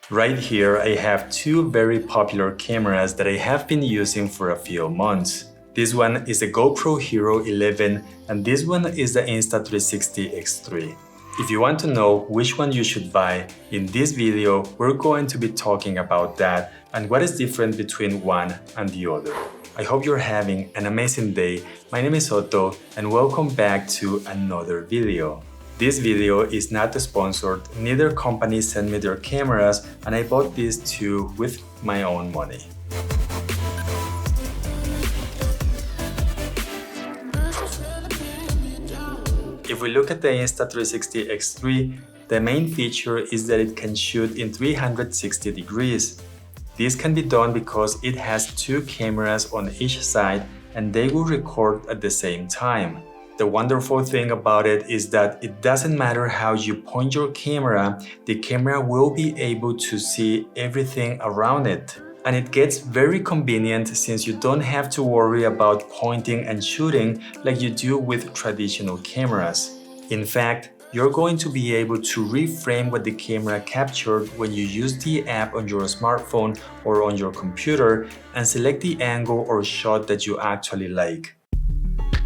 Right here, I have two very popular cameras that I have been using for a few months. This one is the Gopro Hero 11 and this one is the Insta360 X3. If you want to know which one you should buy, in this video we're going to be talking about that and what is different between one and the other. I hope you're having an amazing day. My name is Otto and welcome back to another video. This video is not sponsored, neither company sent me their cameras and I bought these two with my own money. If we look at the Insta360 X3, the main feature is that it can shoot in 360 degrees. This can be done because it has two cameras on each side and they will record at the same time. The wonderful thing about it is that it doesn't matter how you point your camera, the camera will be able to see everything around it. And it gets very convenient since you don't have to worry about pointing and shooting like you do with traditional cameras. In fact, you're going to be able to reframe what the camera captured when you use the app on your smartphone or on your computer and select the angle or shot that you actually like.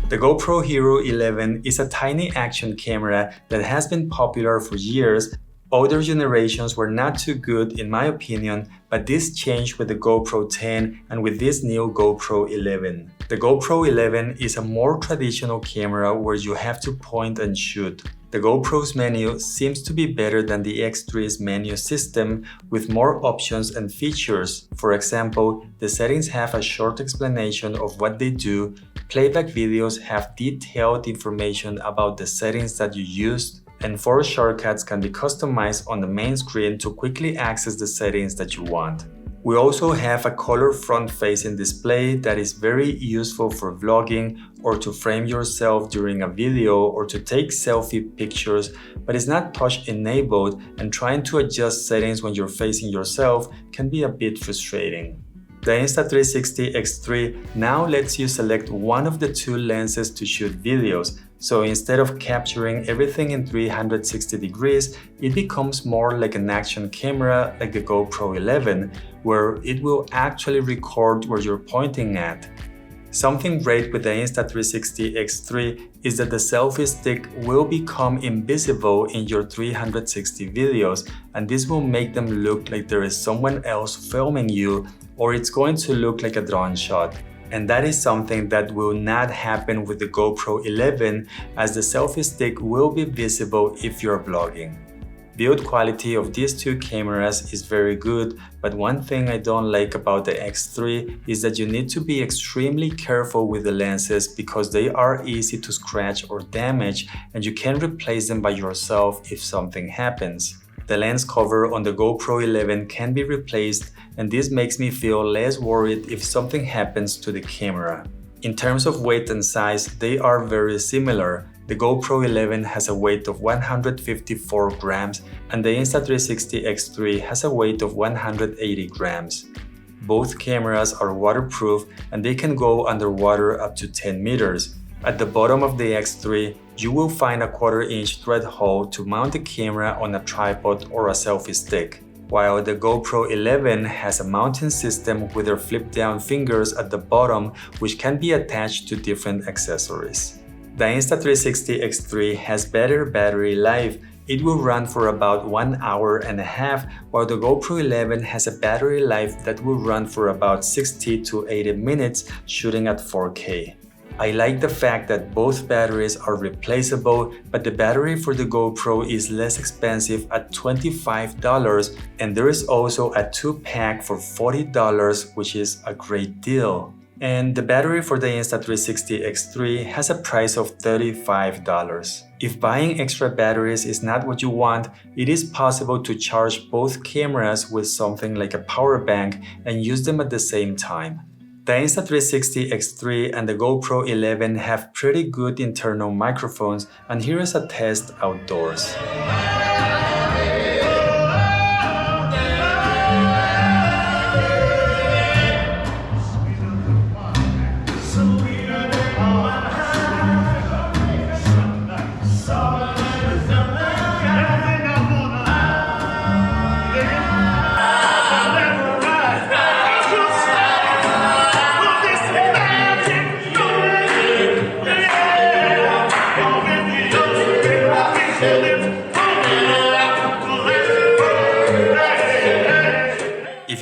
The GoPro Hero 11 is a tiny action camera that has been popular for years. Older generations were not too good in my opinion, but this changed with the GoPro 10 and with this new GoPro 11. The GoPro 11 is a more traditional camera where you have to point and shoot. The GoPro's menu seems to be better than the X3's menu system with more options and features. For example, the settings have a short explanation of what they do, playback videos have detailed information about the settings that you used, and 4 shortcuts can be customized on the main screen to quickly access the settings that you want. We also have a color front-facing display that is very useful for vlogging or to frame yourself during a video or to take selfie pictures, but it's not touch-enabled and trying to adjust settings when you're facing yourself can be a bit frustrating. The Insta360 X3 now lets you select one of the two lenses to shoot videos, so instead of capturing everything in 360 degrees, it becomes more like an action camera like the GoPro 11, where it will actually record where you're pointing at. Something great with the Insta360 X3 is that the selfie stick will become invisible in your 360 videos, and this will make them look like there is someone else filming you, or it's going to look like a drone shot. And that is something that will not happen with the GoPro 11, as the selfie stick will be visible if you're vlogging. Build quality of these two cameras is very good, but one thing I don't like about the X3 is that you need to be extremely careful with the lenses because they are easy to scratch or damage and you can replace them by yourself if something happens. The lens cover on the GoPro 11 can be replaced and this makes me feel less worried if something happens to the camera. In terms of weight and size, they are very similar. The GoPro 11 has a weight of 154 grams and the Insta360 X3 has a weight of 180 grams. Both cameras are waterproof and they can go underwater up to 10 meters. At the bottom of the X3, you will find a 1/4-inch thread hole to mount the camera on a tripod or a selfie stick, while the GoPro 11 has a mounting system with their flip-down fingers at the bottom which can be attached to different accessories. The Insta360 X3 has better battery life. It will run for about 1 hour and a half, while the GoPro 11 has a battery life that will run for about 60 to 80 minutes shooting at 4K. I like the fact that both batteries are replaceable, but the battery for the GoPro is less expensive at $25 and there is also a 2-pack for $40, which is a great deal. And the battery for the Insta360 X3 has a price of $35. If buying extra batteries is not what you want, it is possible to charge both cameras with something like a power bank and use them at the same time. The Insta360 X3 and the GoPro 11 have pretty good internal microphones, and here is a test outdoors.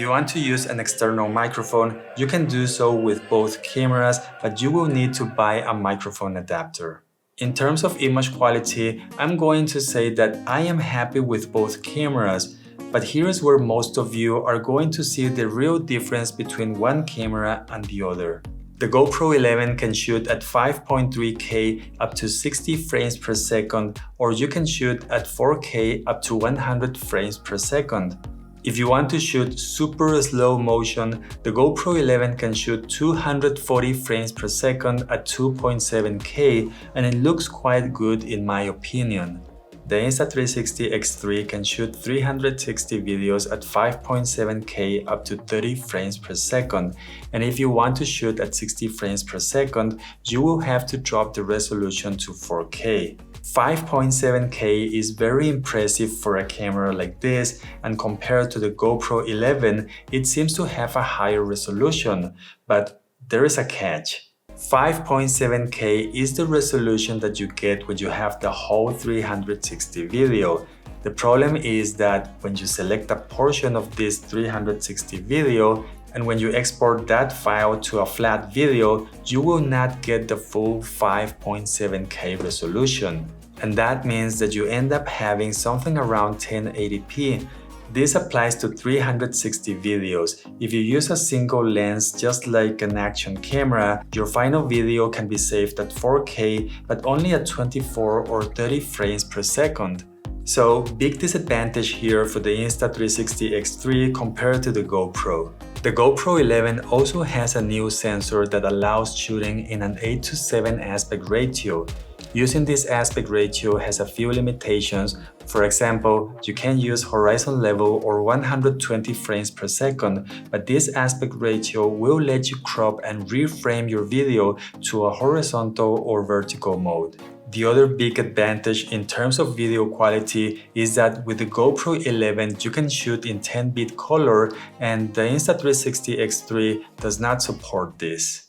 you want to use an external microphone, you can do so with both cameras, but you will need to buy a microphone adapter. In terms of image quality, I'm going to say that I am happy with both cameras, but here's where most of you are going to see the real difference between one camera and the other. The GoPro 11 can shoot at 5.3K up to 60 frames per second, or you can shoot at 4K up to 100 frames per second. If you want to shoot super slow motion, the GoPro 11 can shoot 240 frames per second at 2.7K, and it looks quite good in my opinion. The Insta360 X3 can shoot 360 videos at 5.7K up to 30 frames per second, and if you want to shoot at 60 frames per second, you will have to drop the resolution to 4K. 5.7K is very impressive for a camera like this, and compared to the GoPro 11, it seems to have a higher resolution, but there is a catch. 5.7K is the resolution that you get when you have the whole 360 video. The problem is that when you select a portion of this 360 video and when you export that file to a flat video, you will not get the full 5.7K resolution. And that means that you end up having something around 1080p. This applies to 360 videos. If you use a single lens just like an action camera, your final video can be saved at 4K but only at 24 or 30 frames per second. So, big disadvantage here for the Insta360 X3 compared to the GoPro. The GoPro 11 also has a new sensor that allows shooting in an 8:7 aspect ratio. Using this aspect ratio has a few limitations. For example, you can use horizon level or 120 frames per second, but this aspect ratio will let you crop and reframe your video to a horizontal or vertical mode. The other big advantage in terms of video quality is that with the GoPro 11 you can shoot in 10-bit color, and the Insta360 X3 does not support this.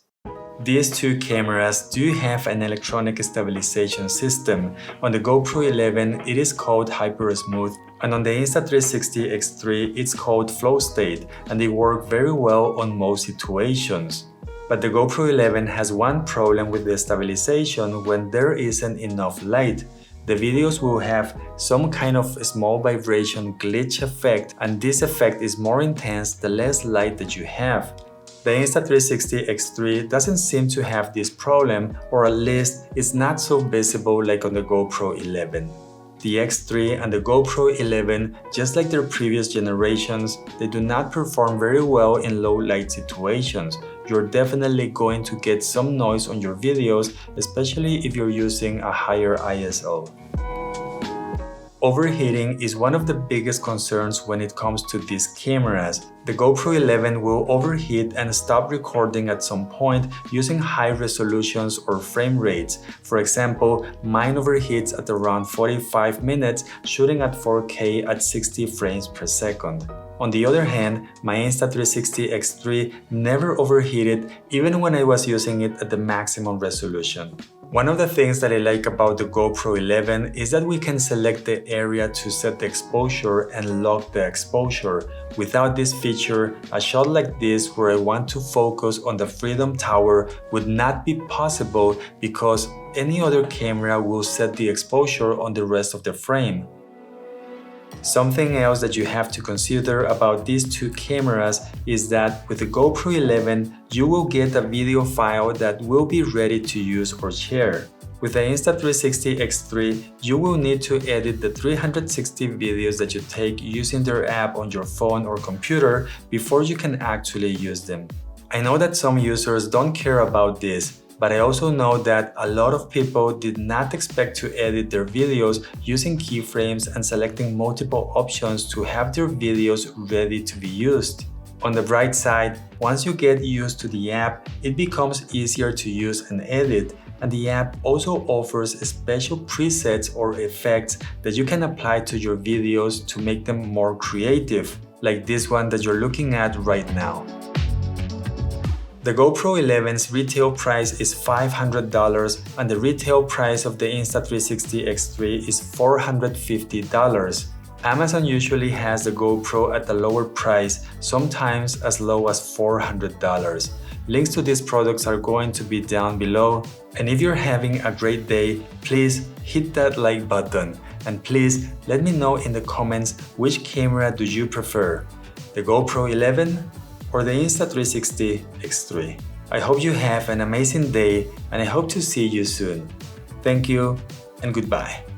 These two cameras do have an electronic stabilization system. On the GoPro 11 it is called Hyper Smooth, and on the Insta360 X3 it's called Flow State, and they work very well on most situations. But the GoPro 11 has one problem with the stabilization when there isn't enough light. The videos will have some kind of small vibration glitch effect, and this effect is more intense the less light that you have. The Insta360 X3 doesn't seem to have this problem, or at least it's not so visible like on the GoPro 11. The X3 and the GoPro 11, just like their previous generations, they do not perform very well in low light situations. You're definitely going to get some noise on your videos, especially if you're using a higher ISO. Overheating is one of the biggest concerns when it comes to these cameras. The GoPro 11 will overheat and stop recording at some point using high resolutions or frame rates. For example, mine overheats at around 45 minutes shooting at 4K at 60 frames per second. On the other hand, my Insta360 X3 never overheated even when I was using it at the maximum resolution. One of the things that I like about the GoPro 11 is that we can select the area to set the exposure and lock the exposure. Without this feature, a shot like this where I want to focus on the Freedom Tower would not be possible because any other camera will set the exposure on the rest of the frame. Something else that you have to consider about these two cameras is that with the GoPro 11, you will get a video file that will be ready to use or share. With the Insta360 X3, you will need to edit the 360 videos that you take using their app on your phone or computer before you can actually use them. I know that some users don't care about this, but I also know that a lot of people did not expect to edit their videos using keyframes and selecting multiple options to have their videos ready to be used. On the bright side, once you get used to the app, it becomes easier to use and edit, and the app also offers special presets or effects that you can apply to your videos to make them more creative, like this one that you're looking at right now. The GoPro 11's retail price is $500 and the retail price of the Insta360 X3 is $450. Amazon usually has the GoPro at a lower price, sometimes as low as $400. Links to these products are going to be down below. And if you're having a great day, please hit that like button. And please let me know in the comments which camera do you prefer, the GoPro 11 or the Insta360 X3. I hope you have an amazing day and I hope to see you soon. Thank you and goodbye.